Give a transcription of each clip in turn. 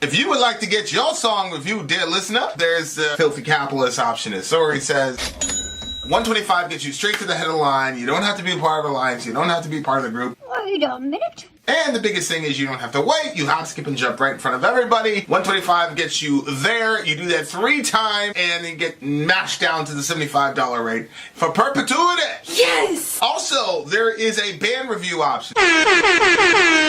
If you would like to get your song reviewed, dear listener, there's the filthy capitalist option. As Sori says, $125 gets you straight to the head of the line. You don't have to be a part of the alliance. You don't have to be part of the group. Wait a minute. And the biggest thing is you don't have to wait. You hop, skip, and jump right in front of everybody. $125 gets you there. You do that 3 times, and you get mashed down to the $75 rate for perpetuity. Yes! Also, there is a band review option.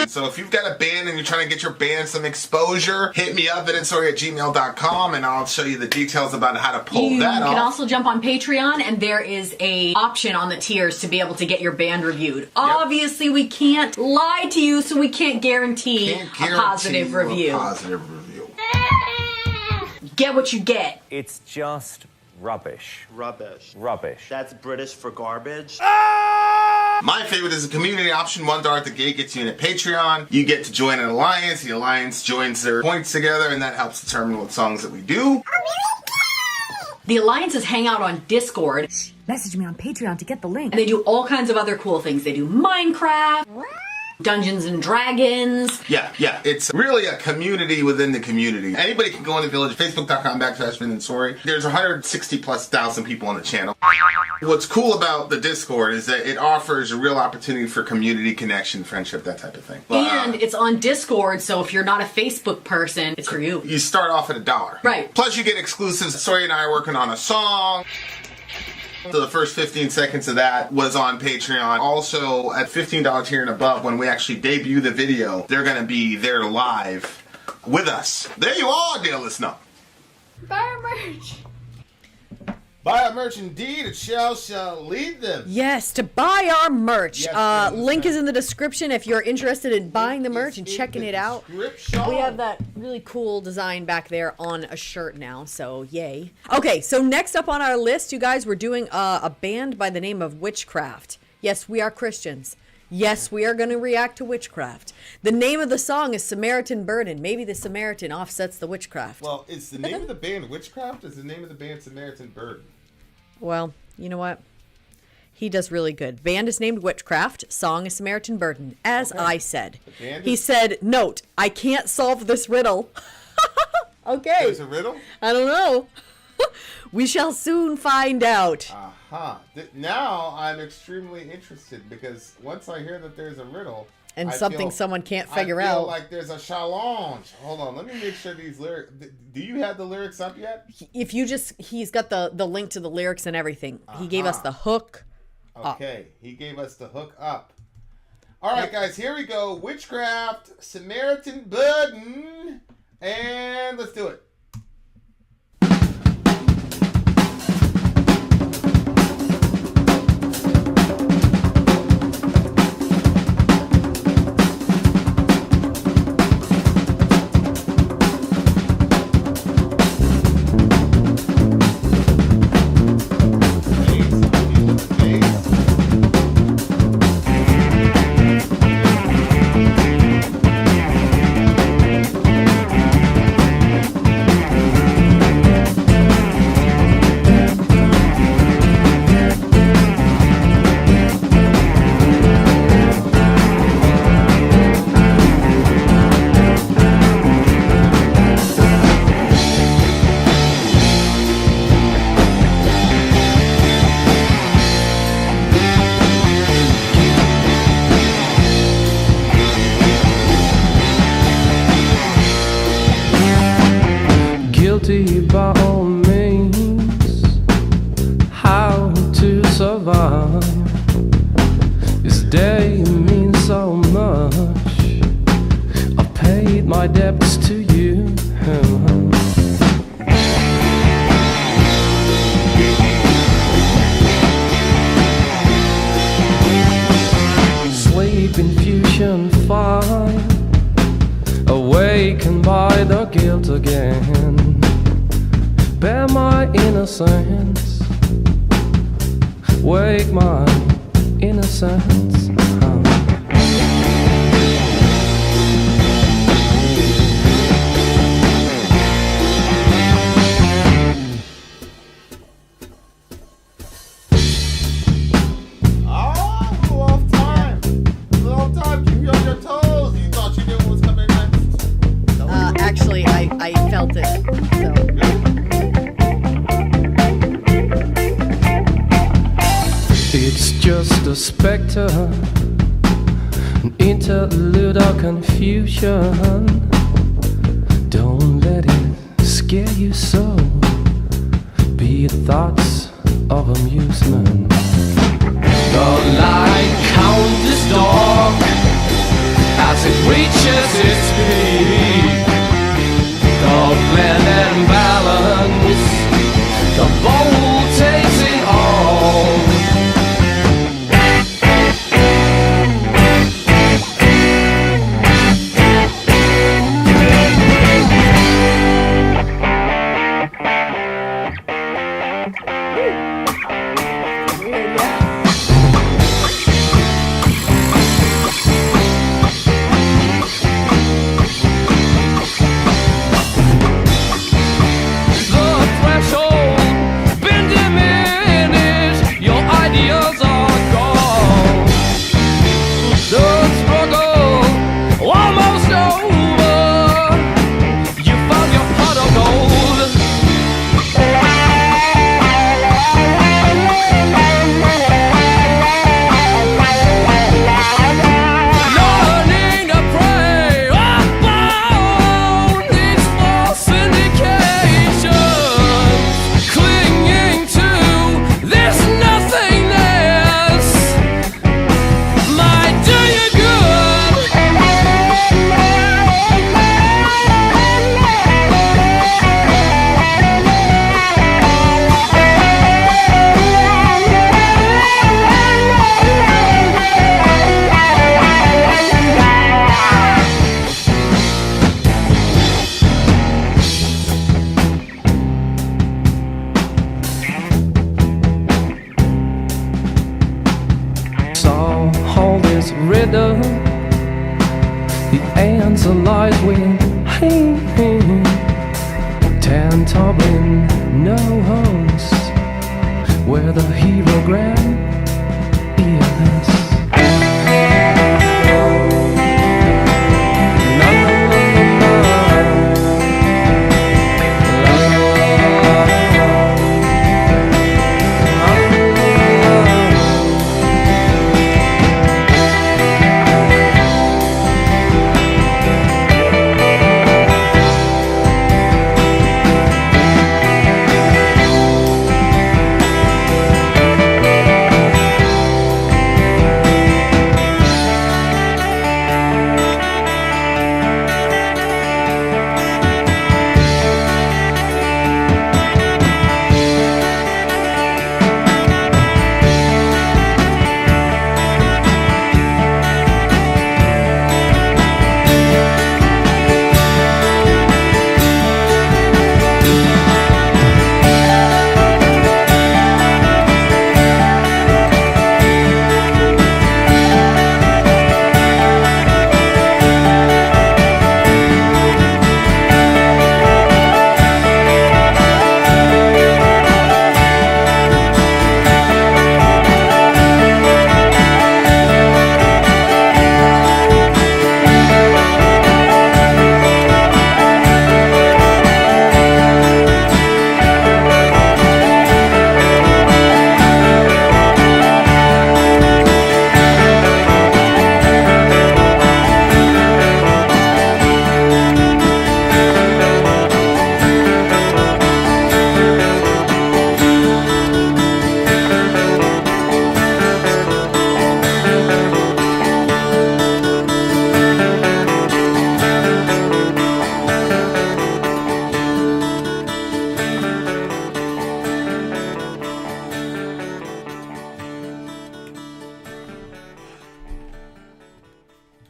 So if you've got a band and you're trying to get your band some exposure, hit me up at vinsori@gmail.com, and I'll show you the details about how to pull that off. You can also jump on Patreon, and there is a option on the tiers to be able to get your band reviewed. Yep. Obviously, we can't lie to you, so we can't guarantee a positive review. Get what you get. It's just rubbish. Rubbish. Rubbish. That's British for garbage. My favorite is the community option. $1 at the gate gets you in a Patreon. You get to join an alliance. The alliance joins their points together, and that helps determine what songs that we do. The alliances hang out on Discord. Message me on Patreon to get the link. And they do all kinds of other cool things. They do Minecraft. Dungeons and Dragons. Yeah. It's really a community within the community. Anybody can go in the village, facebook.com/Vin and Sori. There's 160,000+ people on the channel. What's cool about the Discord is that it offers a real opportunity for community connection, friendship, that type of thing. And it's on Discord, so if you're not a Facebook person, it's for you. You start off at $1. Right. Plus you get exclusives. Sori and I are working on a song. So the first 15 seconds of that was on Patreon. Also, at $15 tier and above, when we actually debut the video, they're going to be there live with us. There you are, dear listener. Buy our merch. Buy our merch indeed, it shall lead them. Yes, to buy our merch. Yes, link is in the description if you're interested in buying the merch and checking it out. We have that really cool design back there on a shirt now, so yay. Okay, so next up on our list, you guys, we're doing a band by the name of Witchcraft. Yes, we are Christians. Yes, we are going to react to Witchcraft. The name of the song is Samaritan Burden. Maybe the Samaritan offsets the witchcraft. Well, is the name of the band Witchcraft? Is the name of the band Samaritan Burden? Well, you know what? He does really good. Band is named Witchcraft. Song is Samaritan Burden. As I said. He said, note, I can't solve this riddle. Okay. There's a riddle? I don't know. We shall soon find out. Now I'm extremely interested because once I hear that there's a riddle and someone can't figure I feel out, like there's a challenge. Hold on, let me make sure these lyrics. Do you have the lyrics up yet? If you he's got the link to the lyrics and everything. He gave us the hook. Okay, he gave us the hook up. All right, guys, here we go. Witchcraft, Samaritan Burden, and let's do it. Guilty by all means, how to survive. This day means so much. I paid my debts to you. Sleep infusion fire, awakened by the guilt again. Bear my innocence, wake my innocence. Actually, I felt it. So. It's just a specter, an interlude of confusion. Don't let it scare you so. Be it thoughts of amusement. The light count is dark as it reaches its peak. The blended balance, the bowl takes it all. Riddle, the answer lies within. Tantabling, no host, where the hero grand is.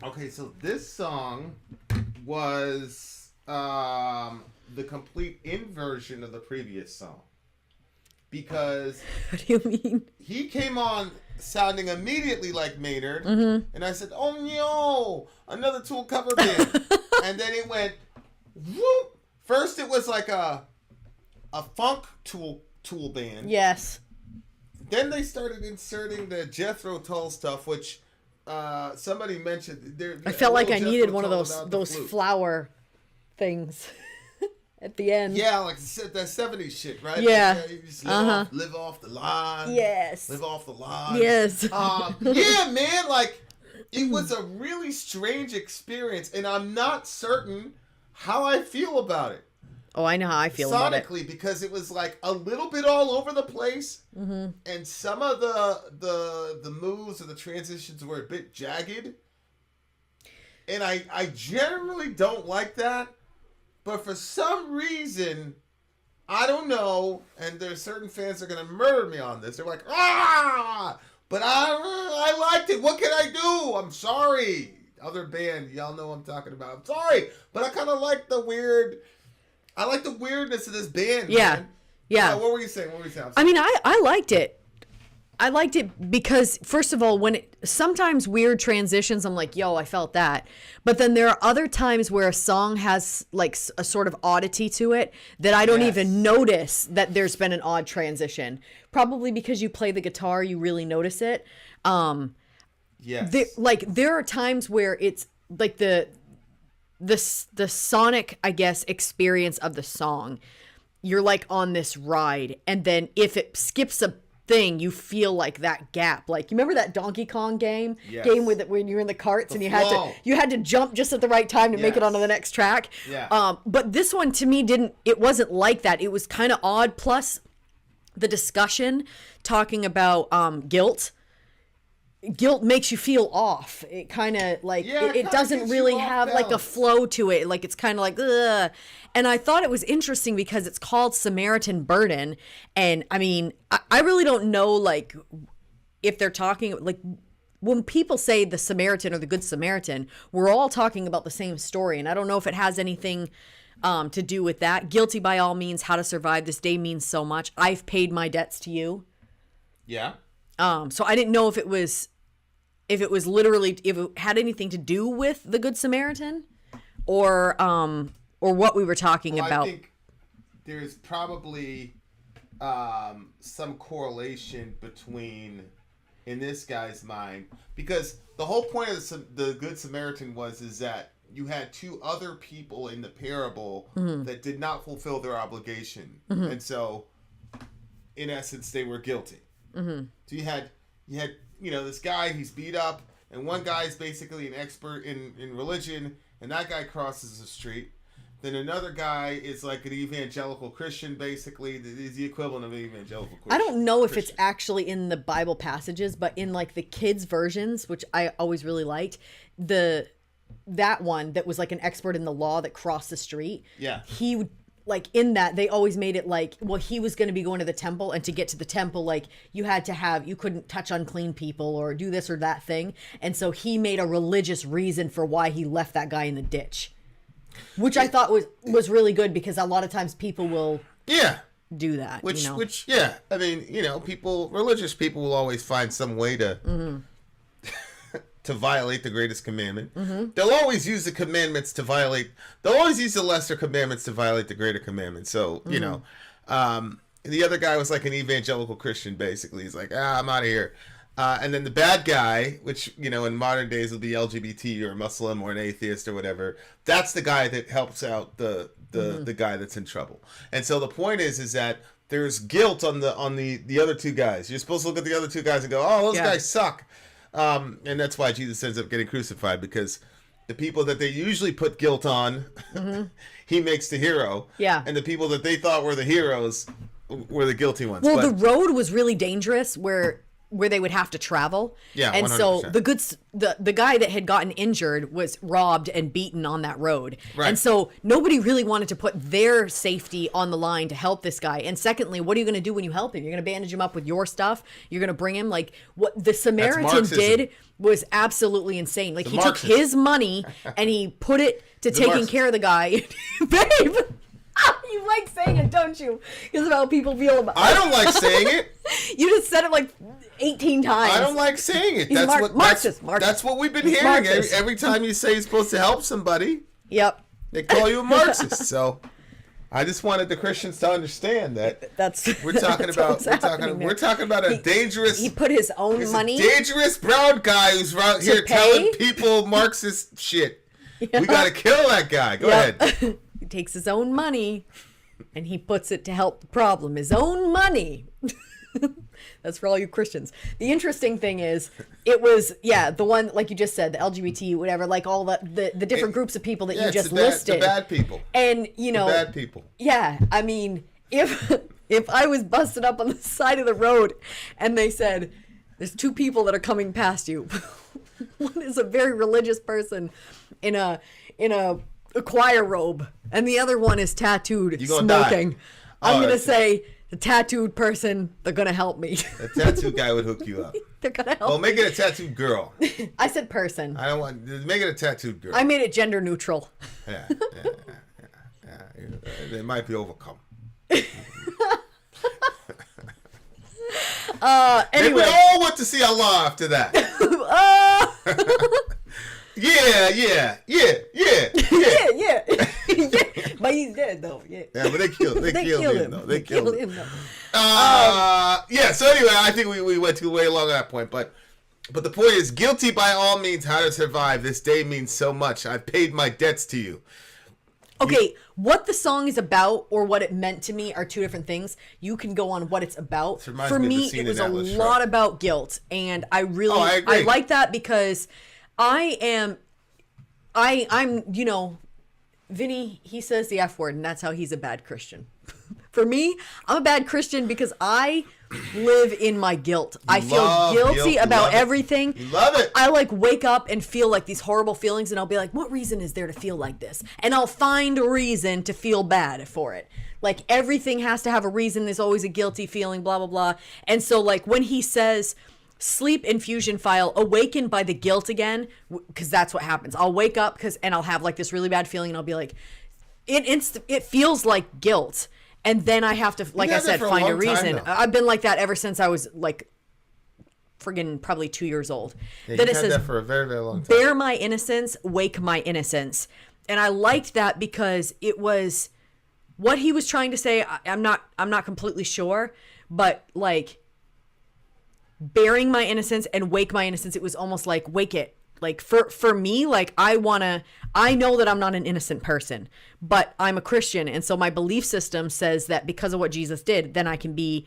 Okay, so this song was the complete inversion of the previous song. Because what do you mean? He came on sounding immediately like Maynard, and I said, "Oh no, another Tool cover band." And then it went whoop. First it was like a funk Tool band. Yes. Then they started inserting the Jethro Tull stuff, which somebody mentioned. I felt like I needed one of those flower things. at the end. Yeah, like that 70s shit, right? Yeah. Like, you just live off the line. Yes. Live off the line. Yes. Yeah, man, like, it was a really strange experience, and I'm not certain how I feel about it. Oh, I know how I feel about it. Sonically, because it was like a little bit all over the place, and some of the moves or the transitions were a bit jagged. And I generally don't like that, but for some reason, I don't know, and there's certain fans that are going to murder me on this. They're like, but I liked it. What can I do? I'm sorry. Other band, y'all know what I'm talking about. I'm sorry, but I kind of like the weirdness of this band. Yeah. Man. Yeah. What were you saying? I mean, I liked it. I liked it because, first of all, sometimes weird transitions, I'm like, yo, I felt that. But then there are other times where a song has like a sort of oddity to it that I don't even notice that there's been an odd transition. Probably because you play the guitar, you really notice it. Yes. There are times where it's like the sonic, I guess, experience of the song. You're like on this ride, and then if it skips a thing, you feel like that gap. Like, you remember that Donkey Kong game with when you're in the carts and you had to jump just at the right time to make it onto the next track. Yeah. But this one to me wasn't like that. It was kind of odd. Plus the discussion talking about guilt. Guilt makes you feel off. It kind of like it doesn't really have like a flow to it. Like, it's kind of like ugh. And I thought it was interesting because it's called Samaritan Burden, and I mean, I really don't know like if they're talking like when people say the Samaritan or the Good Samaritan, we're all talking about the same story, and I don't know if it has anything to do with that. Guilty by all means, how to survive this day means so much. I've paid my debts to you. Yeah. So I didn't know if it literally, if it had anything to do with the Good Samaritan or what we were talking about. I think there's probably some correlation between, in this guy's mind, because the whole point of the Good Samaritan is that you had two other people in the parable that did not fulfill their obligation. And so, in essence, they were guilty. So you had this guy, he's beat up, and one guy is basically an expert in religion, and that guy crosses the street. Then another guy is like an evangelical Christian, basically. Is the equivalent of an evangelical Christian. I don't know if it's actually in the Bible passages, but in like the kids' versions, which I always really liked, that one that was like an expert in the law that crossed the street. Yeah. He would, like, in that, they always made it like, well, he was going to be going to the temple, and to get to the temple, like, you couldn't touch unclean people or do this or that thing. And so he made a religious reason for why he left that guy in the ditch, which I thought was really good, because a lot of times people will do that. Which I mean, religious people will always find some way to to violate the greatest commandment. They'll always use the commandments to violate. They'll always use the lesser commandments to violate the greater commandment. So the other guy was like an evangelical Christian, basically. He's like, I'm out of here. And then the bad guy, which in modern days will be LGBT or a Muslim or an atheist or whatever. That's the guy that helps out the guy that's in trouble. And so the point is that there's guilt on the other two guys. You're supposed to look at the other two guys and go, oh, those guys suck. And that's why Jesus ends up getting crucified, because the people that they usually put guilt on, he makes the hero. Yeah. And the people that they thought were the heroes were the guilty ones. Well, the road was really dangerous where they would have to travel. Yeah, and 100%. So the guy that had gotten injured was robbed and beaten on that road. Right. And so nobody really wanted to put their safety on the line to help this guy. And secondly, what are you going to do when you help him? You're going to bandage him up with your stuff. You're going to bring him, like, what the Samaritan did was absolutely insane. Like, he took his money and he put it to taking care of the guy. Babe! You like saying it, don't you? Because of how people feel about it. I don't like saying it. You just said it like 18 times. I don't like saying it. That's what we've been hearing. Every time you say you're supposed to help somebody, they call you a Marxist. So I just wanted the Christians to understand that we're talking about a dangerous. He put his own money. A dangerous brown guy who's out here telling people Marxist shit. Yeah. We got to kill that guy. Go ahead. takes his own money and he puts it to help the problem. His own money. That's for all you Christians. The interesting thing is, it was, the one, like you just said, the LGBT, whatever, like all the different groups of people that you just listed. The bad people. And, you know. The bad people. Yeah. I mean, if I was busted up on the side of the road and they said, there's two people that are coming past you. One is a very religious person in a choir robe, and the other one is tattooed, smoking. I'm gonna say the tattooed person, they're gonna help me. The tattooed guy would hook you up. They're gonna help. Well, make it a tattooed girl. I said person. I don't want. Make it a tattooed girl. I made it gender neutral. Yeah. They might be overcome. Anyway, we all went to see Allah after that. Yeah. But he's dead though. Yeah. Yeah, but they killed him though. They killed him. Though. Yeah. So anyway, I think we went too way long at that point, but the point is, guilty by all means. How to survive this day means so much. I've paid my debts to you. Okay, what the song is about or what it meant to me are two different things. You can go on what it's about. For me, it was a lot about guilt, and I like that because I'm you know, Vinny, he says the F word, and that's how he's a bad Christian. For me, I'm a bad Christian because I live in my guilt. I feel guilty about everything. You love it. I like wake up and feel like these horrible feelings, and I'll be like, what reason is there to feel like this? And I'll find a reason to feel bad for it. Like everything has to have a reason. There's always a guilty feeling, blah, blah, blah. And so like when he says sleep infusion file, awakened by the guilt again, because that's what happens. I'll wake up and I'll have like this really bad feeling, and I'll be like, it feels like guilt. And then I have to, like I said, find a reason. I've been like that ever since I was like friggin' probably 2 years old. Yeah, that it says that for a very, very long time. Bear my innocence, wake my innocence. And I liked that because it was what he was trying to say. I'm not completely sure, but like bearing my innocence and wake my innocence, it was almost like wake it. Like for me, like I know that I'm not an innocent person, but I'm a Christian. And so my belief system says that because of what Jesus did, then I can be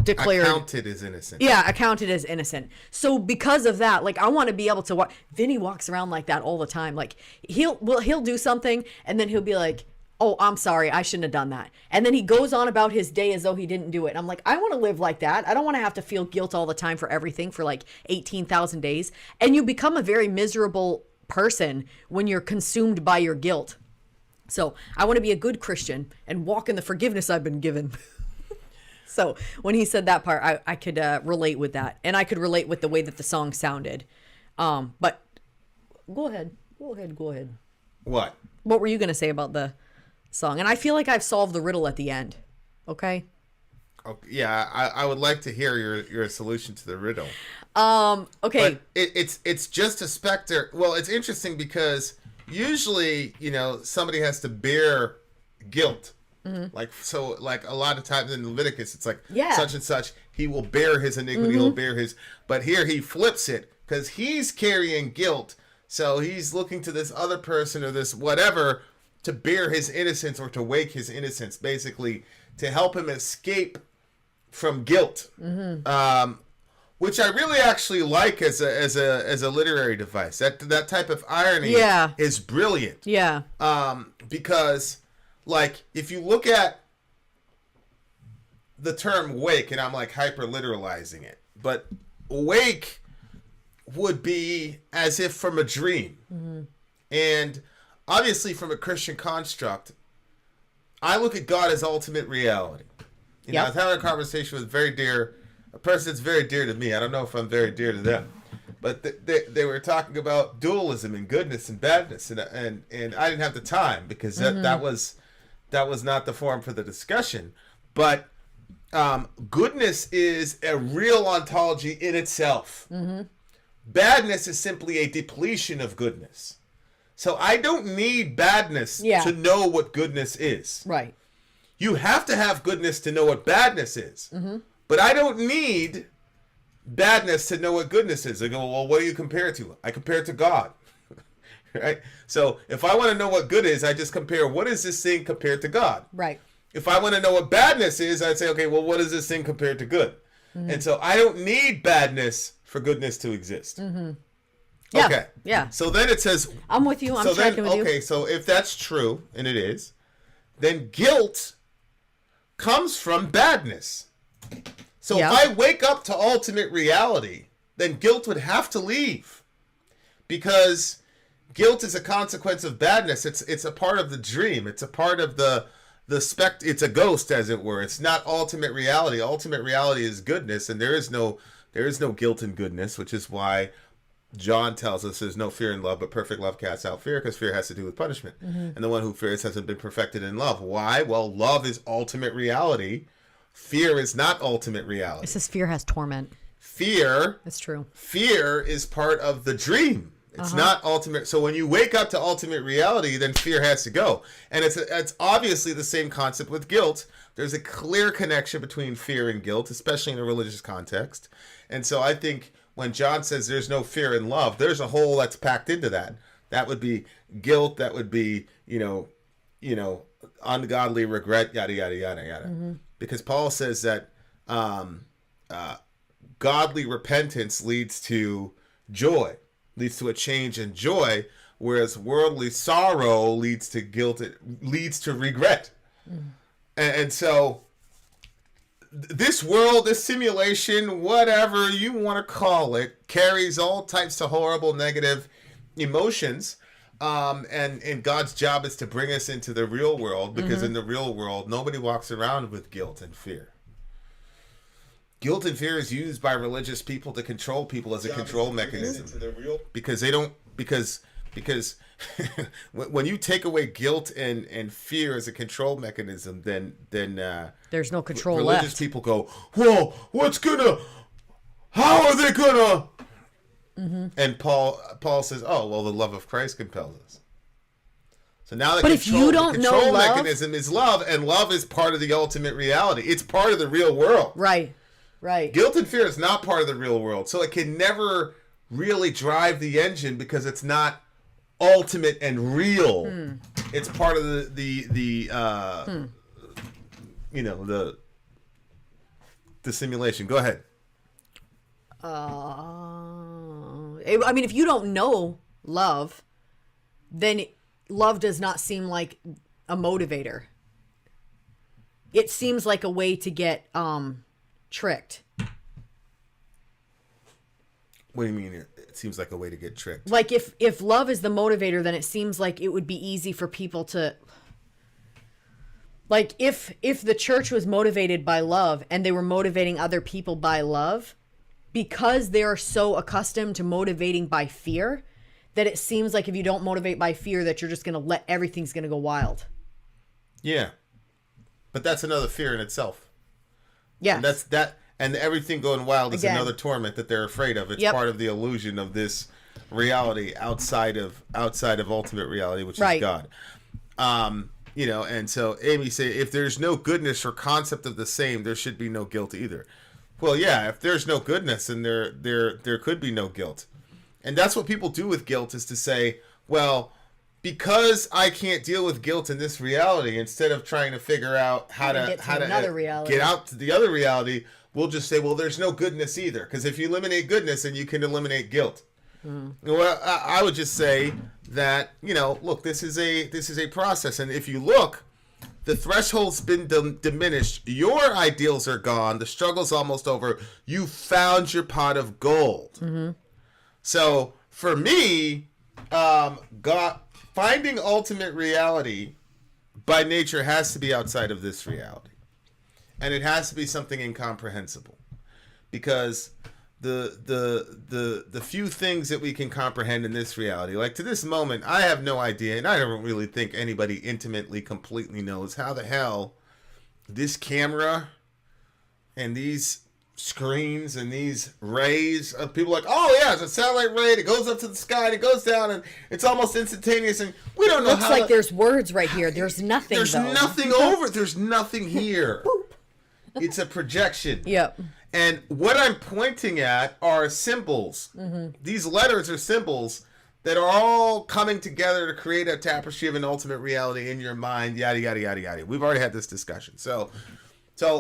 declared accounted as innocent. Yeah, accounted as innocent. So because of that, like I want to be able to watch. Vinny walks around like that all the time. Like he'll do something and then he'll be like, oh, I'm sorry, I shouldn't have done that. And then he goes on about his day as though he didn't do it. And I'm like, I want to live like that. I don't want to have to feel guilt all the time for everything for like 18,000 days. And you become a very miserable person when you're consumed by your guilt. So I want to be a good Christian and walk in the forgiveness I've been given. So when he said that part, I could relate with that. And I could relate with the way that the song sounded. But go ahead. What were you going to say about the song? And I feel like I've solved the riddle at the end. Okay. Yeah, I would like to hear your solution to the riddle. Okay. But it's just a specter. Well, it's interesting because usually, you know, somebody has to bear guilt. Mm-hmm. Like a lot of times in Leviticus, it's like such and such. He will bear his iniquity. Mm-hmm. He'll bear his. But here he flips it because he's carrying guilt. So he's looking to this other person or this whatever to bear his innocence or to wake his innocence, basically to help him escape from guilt, which I really actually like as a literary device. That type of irony is brilliant. Yeah. Because like if you look at the term wake, and I'm like hyper literalizing it, but wake would be as if from a dream, and obviously, from a Christian construct, I look at God as ultimate reality. You know, I was having a conversation with a person that's very dear to me. I don't know if I'm very dear to them, but they were talking about dualism and goodness and badness, and I didn't have the time because that was not the forum for the discussion. But goodness is a real ontology in itself. Mm-hmm. Badness is simply a depletion of goodness. So I don't need badness to know what goodness is. Right. You have to have goodness to know what badness is. Mm-hmm. But I don't need badness to know what goodness is. I go, well, what do you compare it to? I compare it to God. Right? So if I want to know what good is, I just compare what is this thing compared to God. Right. If I want to know what badness is, I'd say, okay, well, what is this thing compared to good? And so I don't need badness for goodness to exist. Yeah. Okay. Yeah. So then it says, I'm with you. I'm so then, tracking with you. okay, so if that's true, and it is, then guilt comes from badness. So Yeah. if I wake up to ultimate reality, then guilt would have to leave. Because guilt is a consequence of badness. It's a part of the dream. It's a part of the it's a ghost, as it were. It's not ultimate reality. Ultimate reality is goodness, and there is no guilt in goodness, which is why John tells us there's no fear in love, but perfect love casts out fear, because fear has to do with punishment. And the one who fears hasn't been perfected in love. Why? Well, love is ultimate reality. Fear is not ultimate reality. It says fear has torment. Fear. That's true. Fear is part of the dream. It's not ultimate. So when you wake up to ultimate reality, then fear has to go. And it's obviously the same concept with guilt. There's a clear connection between fear and guilt, especially in a religious context. And so I think when John says there's no fear in love, there's a whole that's packed into that. That would be guilt. That would be, ungodly regret, yada, yada, yada, yada. Because Paul says that godly repentance leads to joy, leads to a change in joy, whereas worldly sorrow leads to guilt, it leads to regret. And so this world, this simulation, whatever you want to call it, carries all types of horrible negative emotions. And God's job is to bring us into the real world, because in the real world, nobody walks around with guilt and fear. Guilt and fear is used by religious people to control people as a control mechanism. Because they don't, because when you take away guilt and fear as a control mechanism, then There's no control religious left. people go, whoa, how are they gonna? And Paul says, oh, well, the love of Christ compels us. So now the But if you don't the know control love- mechanism is love, and love is part of the ultimate reality. It's part of the real world. Right. Right. Guilt and fear is not part of the real world, so it can never really drive the engine because it's not ultimate and real. It's part of the simulation. Go ahead. I mean, if you don't know love, then love does not seem like a motivator. It seems like a way to get tricked. What do you mean? It seems like a way to get tricked. Like if love is the motivator, then it seems like it would be easy for people to, like, if the church was motivated by love and they were motivating other people by love, because they are so accustomed to motivating by fear, that it seems like if you don't motivate by fear, that you're just going to let everything's going to go wild. Yeah. But that's another fear in itself. Yeah. And that's that, and everything going wild is Again. another torment that they're afraid of. It's Yep. part of the illusion of this reality outside of ultimate reality, which Right. is God. And so Amy say, if there's no goodness or concept of the same, there should be no guilt either. Well, yeah, if there's no goodness, then there could be no guilt. And that's what people do with guilt, is to say, well, because I can't deal with guilt in this reality, instead of trying to figure out how to another reality. get out to the other reality, we'll just say, well, there's no goodness either. Because if you eliminate goodness, then you can eliminate guilt. Well, I would just say that, look, this is a process, and if you look, the threshold's been diminished. Your ideals are gone. The struggle's almost over. You found your pot of gold. So for me, finding ultimate reality by nature has to be outside of this reality, and it has to be something incomprehensible, because the few things that we can comprehend in this reality, like to this moment, I have no idea, and I don't really think anybody intimately completely knows how the hell this camera and these screens and these rays of people like, oh yeah, it's a satellite ray, it goes up to the sky and it goes down and it's almost instantaneous, and we don't know Looks like there's words right here. There's nothing. there's though. nothing over, there's nothing here. It's a projection. Yep. And what I'm pointing at are symbols. These letters are symbols that are all coming together to create a tapestry of an ultimate reality in your mind, yada, yada, yada, yada. We've already had this discussion. So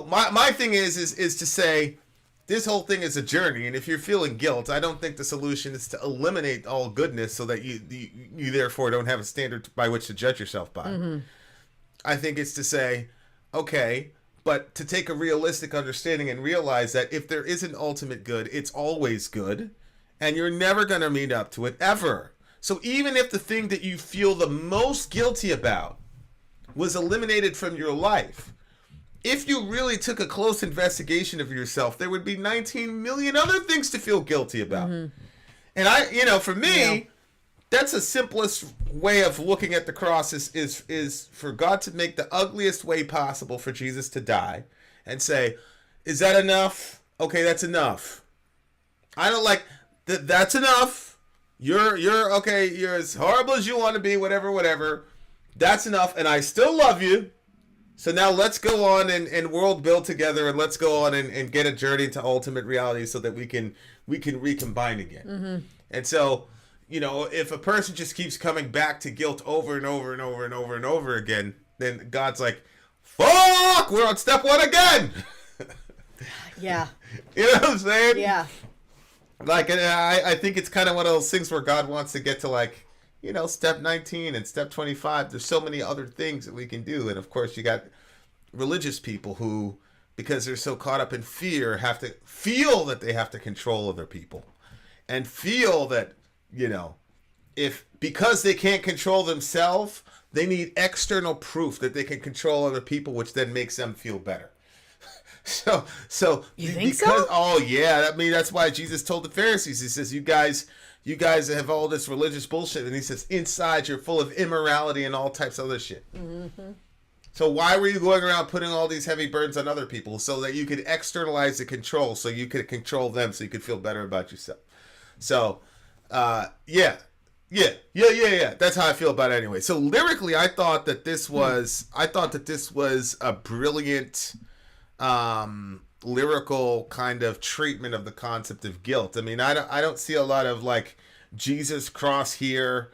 my thing is to say this whole thing is a journey, and if you're feeling guilt, I don't think the solution is to eliminate all goodness so that you therefore don't have a standard by which to judge yourself by. Mm-hmm. I think it's to say, okay, but to take a realistic understanding and realize that if there is an ultimate good, it's always good, and you're never going to meet up to it, ever. So even if the thing that you feel the most guilty about was eliminated from your life, if you really took a close investigation of yourself, there would be 19 million other things to feel guilty about. Mm-hmm. And for me, that's the simplest way of looking at the cross is for God to make the ugliest way possible for Jesus to die and say, is that enough? Okay, that's enough. I don't like that. That's enough. You're okay. You're as horrible as you want to be, whatever. That's enough. And I still love you. So now let's go on and world build together, and let's go on and get a journey to ultimate reality so that we can recombine again. Mm-hmm. And so, if a person just keeps coming back to guilt over and over and over and over and over again, then God's like, fuck, we're on step one again. Yeah. You know what I'm saying? Yeah. Like, I think it's kind of one of those things where God wants to get to, like, step 19 and step 25. There's so many other things that we can do. And of course, you got religious people who, because they're so caught up in fear, have to feel that they have to control other people and feel that, because they can't control themselves, they need external proof that they can control other people, which then makes them feel better. So you think so? Oh yeah, I mean that's why Jesus told the Pharisees. He says, "You guys have all this religious bullshit," and he says, "Inside you're full of immorality and all types of other shit." Mm-hmm. So why were you going around putting all these heavy burdens on other people so that you could externalize the control, so you could control them, so you could feel better about yourself? So, yeah. That's how I feel about it anyway. So lyrically, I thought that this was a brilliant. Lyrical kind of treatment of the concept of guilt. I mean, I don't see a lot of like Jesus cross here,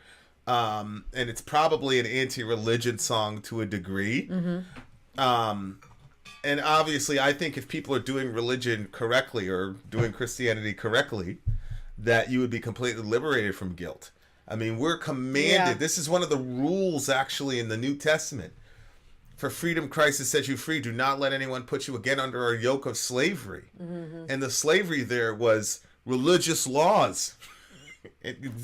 and it's probably an anti-religion song to a degree. Mm-hmm. And obviously, I think if people are doing religion correctly or doing Christianity correctly, that you would be completely liberated from guilt. I mean, we're commanded. Yeah. This is one of the rules actually in the New Testament. For freedom, Christ has set you free. Do not let anyone put you again under a yoke of slavery. Mm-hmm. And the slavery there was religious laws.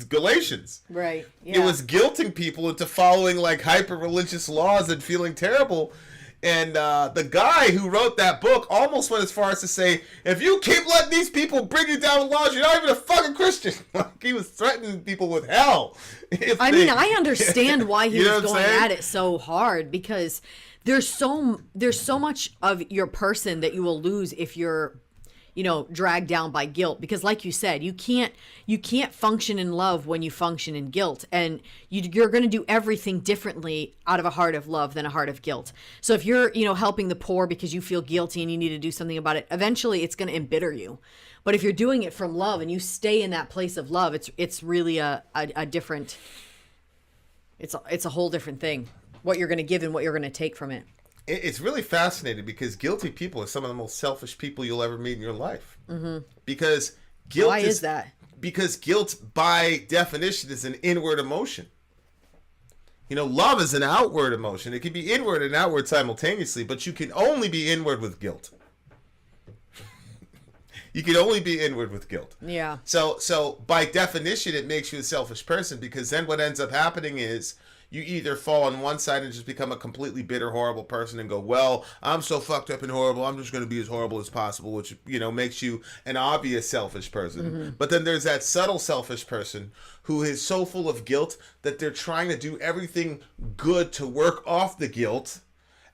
Galatians. Right. Yeah. It was guilting people into following like hyper-religious laws and feeling terrible. And the guy who wrote that book almost went as far as to say, if you keep letting these people bring you down with laws, you're not even a fucking Christian. Like, he was threatening people with hell. I understand why he was going at it so hard, because there's so much of your person that you will lose if you're dragged down by guilt, because like you said, you can't function in love when you function in guilt, and you're going to do everything differently out of a heart of love than a heart of guilt. So if you're helping the poor because you feel guilty and you need to do something about it, eventually it's going to embitter you. But if you're doing it from love and you stay in that place of love, it's really a different, it's a whole different thing, what you're going to give and what you're going to take from it. It's really fascinating because guilty people are some of the most selfish people you'll ever meet in your life. Mm-hmm. Because guilt Why is that? Because guilt, by definition, is an inward emotion. Love is an outward emotion. It can be inward and outward simultaneously, but you can only be inward with guilt. You can only be inward with guilt. Yeah. So by definition, it makes you a selfish person, because then what ends up happening is you either fall on one side and just become a completely bitter, horrible person and go, well, I'm so fucked up and horrible, I'm just going to be as horrible as possible, which, makes you an obvious selfish person. Mm-hmm. But then there's that subtle selfish person who is so full of guilt that they're trying to do everything good to work off the guilt.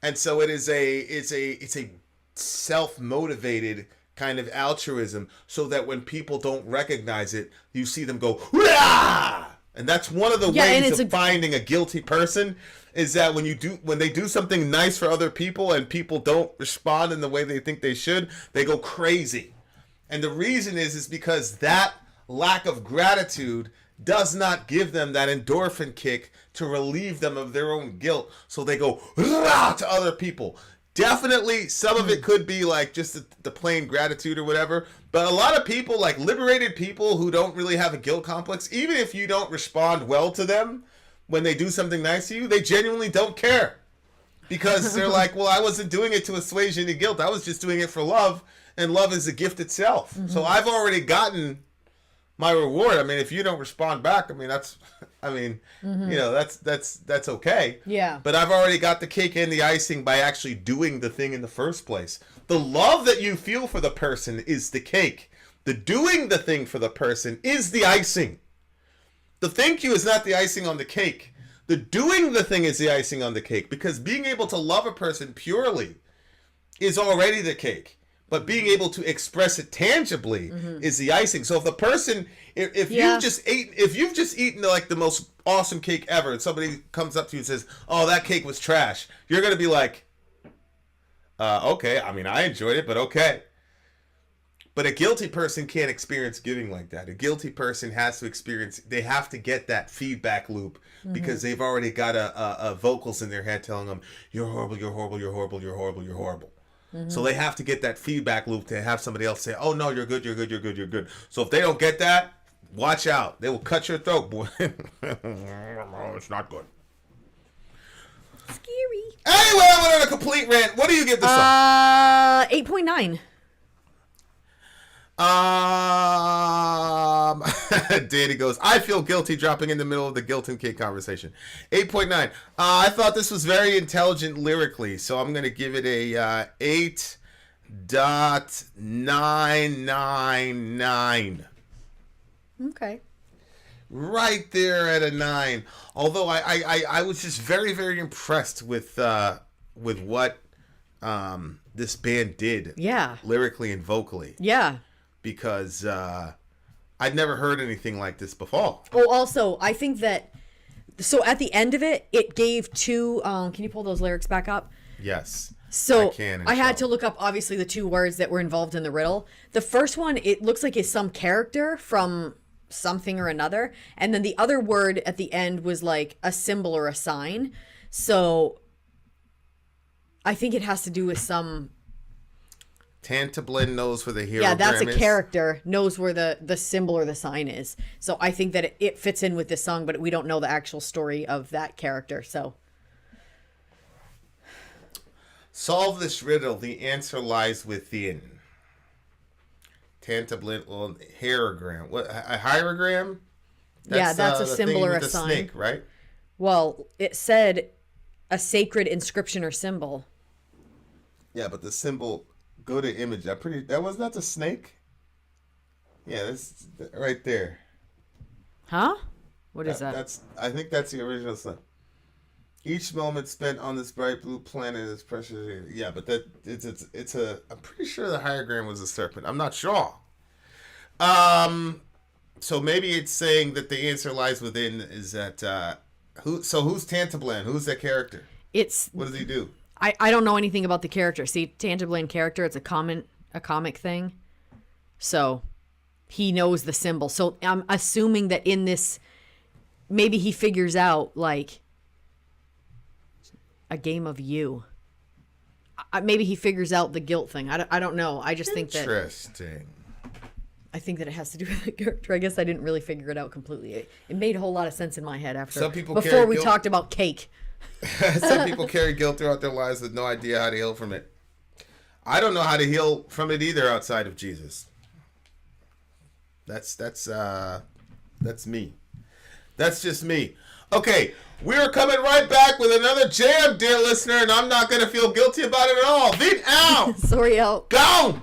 And so it's a self-motivated kind of altruism, so that when people don't recognize it, you see them go, "Rah!" And that's one of the ways of finding a guilty person, is that when they do something nice for other people and people don't respond in the way they think they should, they go crazy. And the reason is because that lack of gratitude does not give them that endorphin kick to relieve them of their own guilt, so they go "Rah!" to other people. Definitely, some of it could be like just the plain gratitude or whatever, but a lot of people, like liberated people who don't really have a guilt complex, even if you don't respond well to them when they do something nice to you, they genuinely don't care. Because they're like, well, I wasn't doing it to assuage any guilt. I was just doing it for love, and love is a gift itself. Mm-hmm. So I've already gotten my reward. I mean, if you don't respond back, I mean, mm-hmm. That's okay. Yeah. But I've already got the cake and the icing by actually doing the thing in the first place. The love that you feel for the person is the cake. The doing the thing for the person is the icing. The thank you is not the icing on the cake. The doing the thing is the icing on the cake, because being able to love a person purely is already the cake. But being able to express it tangibly mm-hmm. is the icing. So if the person, if you've just eaten like the most awesome cake ever, and somebody comes up to you and says, "Oh, that cake was trash," you're gonna be like, "Okay, I mean, I enjoyed it, but okay." But a guilty person can't experience giving like that. A guilty person has to experience, they have to get that feedback loop mm-hmm. because they've already got a vocals in their head telling them, "You're horrible, you're horrible, you're horrible, you're horrible, you're horrible." Mm-hmm. So they have to get that feedback loop to have somebody else say, "Oh no, you're good, you're good, you're good, you're good." So if they don't get that, watch out. They will cut your throat, boy. Oh, it's not good. Scary. Anyway, I went on a complete rant. What do you give this song? 8.9. Danny goes, "I feel guilty dropping in the middle of the guilt and cake conversation." 8.9. I thought this was very intelligent lyrically, so I'm going to give it a 8.999. Okay. Right there at a 9. Although I was just very, very impressed with what this band did. Yeah. Lyrically and vocally. Yeah. Because I'd never heard anything like this before. Oh, also, I think that, so at the end of it, it gave two, can you pull those lyrics back up? Yes. So I had to look up, obviously, the two words that were involved in the riddle. The first one, it looks like it's some character from something or another. And then the other word at the end was like a symbol or a sign. So I think it has to do with some... Tantablin knows where the hero Yeah, that's is. A character, knows where the symbol or the sign is. So I think that it fits in with this song, but we don't know the actual story of that character, so... Solve this riddle. The answer lies within. Tantablin, well, hierogram. What, a hierogram? That's a symbol or a sign. Snake, right? Well, it said a sacred inscription or symbol. Yeah, but the symbol... Go to image. That's a snake? Yeah, that's right there. Huh? What is that? I think that's the original sign. Each moment spent on this bright blue planet is precious. Yeah, but it's a. I'm pretty sure the hierogram was a serpent. I'm not sure. So maybe it's saying that the answer lies within. Is that who's Tantablin? Who's that character? What does he do? I don't know anything about the character. See, Tantablin character, it's a comic thing. So he knows the symbol. So I'm assuming that in this, maybe he figures out like a game of you. Maybe he figures out the guilt thing. I don't know. I just think that... Interesting. I think that it has to do with the character. I guess I didn't really figure it out completely. It made a whole lot of sense in my head before we talked about cake. Some people carry guilt throughout their lives with no idea how to heal from it. I don't know how to heal from it either outside of Jesus. That's me. That's just me. Okay, we're coming right back with another jam, dear listener, and I'm not going to feel guilty about it at all. Vin out! Sorry out. Gone!